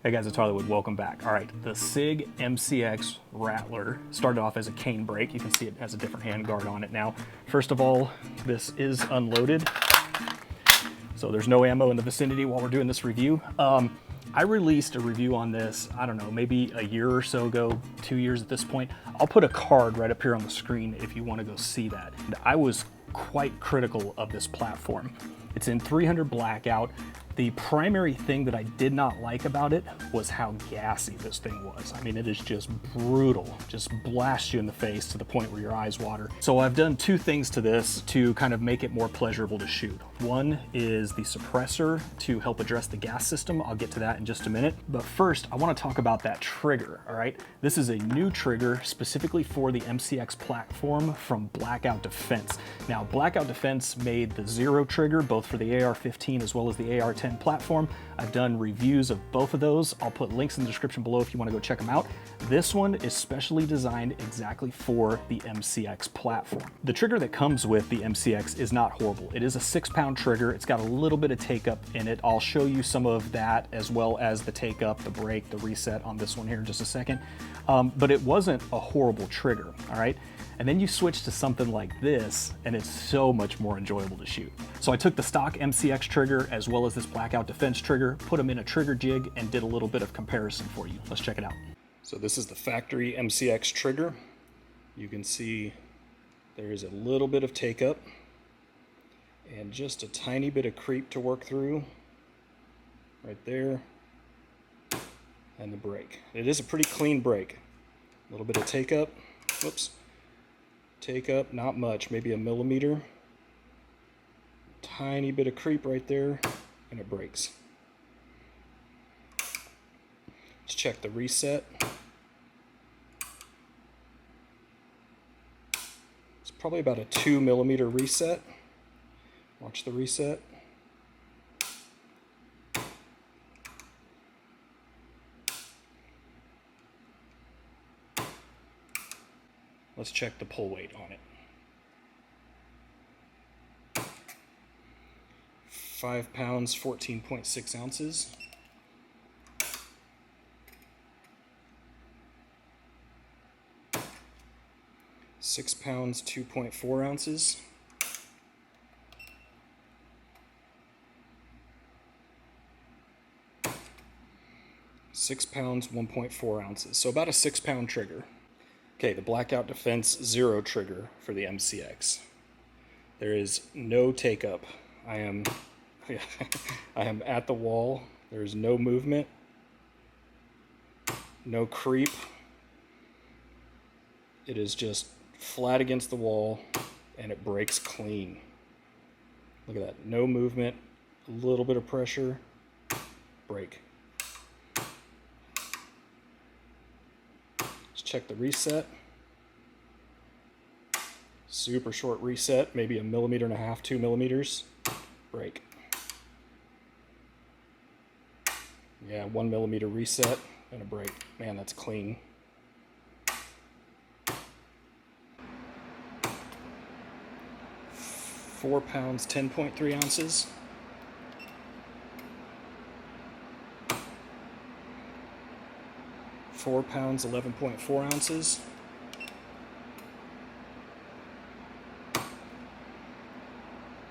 Hey guys, it's HarleyWood, welcome back. All right, the Sig MCX Rattler started off as a cane brake. You can see it has a different hand guard on it now. First of all, this is unloaded, so there's no ammo in the vicinity while we're doing this review. I released a review on this, I don't know, maybe a year or so ago, 2 years at this point. I'll put a card right up here on the screen if you want to go see that. And I was quite critical of this platform. It's in 300 Blackout. The primary thing that I did not like about it was how gassy this thing was. I mean, it is just brutal, just blasts you in the face to the point where your eyes water. So I've done two things to this to kind of make it more pleasurable to shoot. One is the suppressor to help address the gas system. I'll get to that in just a minute. But first, I want to talk about that trigger, all right? This is a new trigger specifically for the MCX platform from Blackout Defense. Now, Blackout Defense made the Zero trigger, both for the AR-15 as well as the AR-10 platform. I've done reviews of both of those. I'll put links in the description below if you want to go check them out. This one is specially designed exactly for the MCX platform. The trigger that comes with the MCX is not horrible. It is a 6-pound trigger. It's got a little bit of take-up in it. I'll show you some of that as well as the take-up, the brake, the reset on this one here in just a second. But it wasn't a horrible trigger, all right? And then you switch to something like this, and it's so much more enjoyable to shoot. So I took the stock MCX trigger as well as this Blackout Defense trigger, put them in a trigger jig, and did a little bit of comparison for you. Let's check it out. So this is the factory MCX trigger. You can see there is a little bit of take up and just a tiny bit of creep to work through right there, and the brake. It is a pretty clean brake. A little bit of take up, whoops. Take up, not much, maybe a millimeter. Tiny bit of creep right there, and it breaks. Let's check the reset. It's probably about a 2 millimeter reset. Watch the reset. Let's check the pull weight on it. 5 pounds, 14.6 ounces. Six pounds, 2.4 ounces. Six pounds, 1.4 ounces. So about a 6-pound trigger. Okay, the Blackout Defense Zero trigger for the MCX. There is no take up. I am at the wall. There's no movement, no creep. It is just flat against the wall, and it breaks clean. Look at that, no movement, a little bit of pressure, break. Check the reset. Super short reset, maybe 1.5 millimeters, 2 millimeters. Break. Yeah, 1 millimeter reset and a break. Man, that's clean. Four pounds, 10.3 ounces. 4 pounds, 11.4 ounces.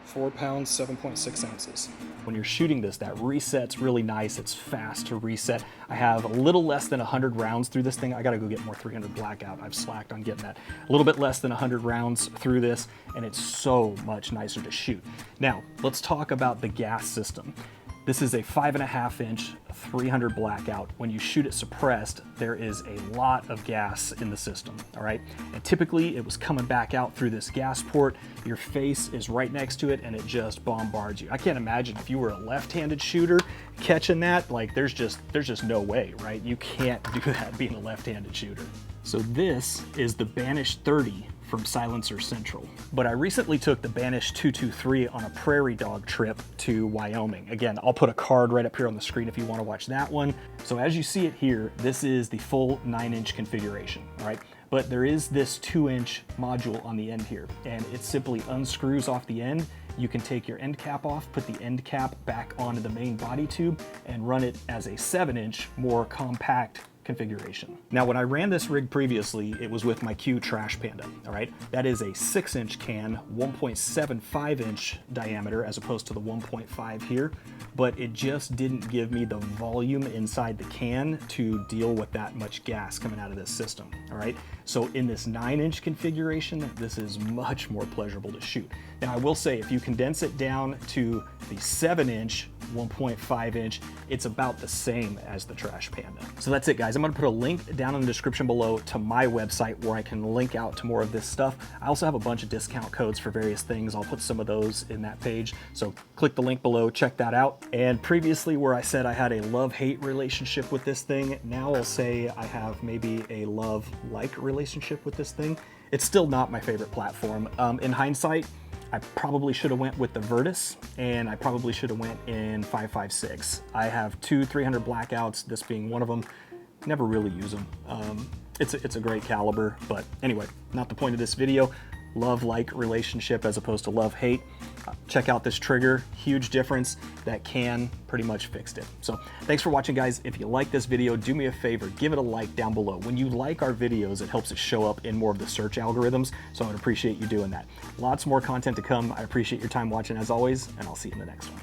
4 pounds, 7.6 ounces. When you're shooting this, that reset's really nice. It's fast to reset. I have a little less than 100 rounds through this thing. I gotta go get more 300 Blackout. I've slacked on getting that. A little bit less than 100 rounds through this, and it's so much nicer to shoot. Now, let's talk about the gas system. This is a 5.5-inch 300 Blackout. When you shoot it suppressed, there is a lot of gas in the system, all right? And typically it was coming back out through this gas port. Your face is right next to it and it just bombards you. I can't imagine if you were a left-handed shooter catching that, like there's just no way, right? You can't do that being a left-handed shooter. So this is the Banish 30 from Silencer Central. But I recently took the Banish 223 on a prairie dog trip to Wyoming. Again, I'll put a card right up here on the screen if you want to watch that one. So as you see it here, this is the full 9-inch configuration, all right? But there is this 2-inch module on the end here, and it simply unscrews off the end you can take your end cap off, put the end cap back onto the main body tube, and run it as a 7-inch, more compact configuration. Now, when I ran this rig previously, it was with my Q Trash Panda, all right? That is a 6-inch can, 1.75-inch diameter as opposed to the 1.5 here, but it just didn't give me the volume inside the can to deal with that much gas coming out of this system, all right? So in this 9-inch configuration, this is much more pleasurable to shoot. Now, I will say, if you condense it down to the 7-inch, 1.5-inch, it's about the same as the Trash Panda. So that's it, guys. I'm gonna put a link down in the description below to my website where I can link out to more of this stuff. I also have a bunch of discount codes for various things. I'll put some of those in that page. So click the link below, check that out. And previously, where I said I had a love-hate relationship with this thing, now I'll say I have maybe a love-like relationship with this thing. It's still not my favorite platform. In hindsight, I probably should have went with the Virtus, and I probably should have went in 5.56. I have two 300 Blackouts, this being one of them. Never really use them. It's a great caliber, but anyway, not the point of this video. Love-like relationship as opposed to love-hate. Check out this trigger, huge difference. That can pretty much fixed it. So thanks for watching, guys. If you like this video, do me a favor, give it a like down below. When you like our videos, it helps it show up in more of the search algorithms, so I would appreciate you doing that. Lots more content to come. I appreciate your time watching as always, and I'll see you in the next one.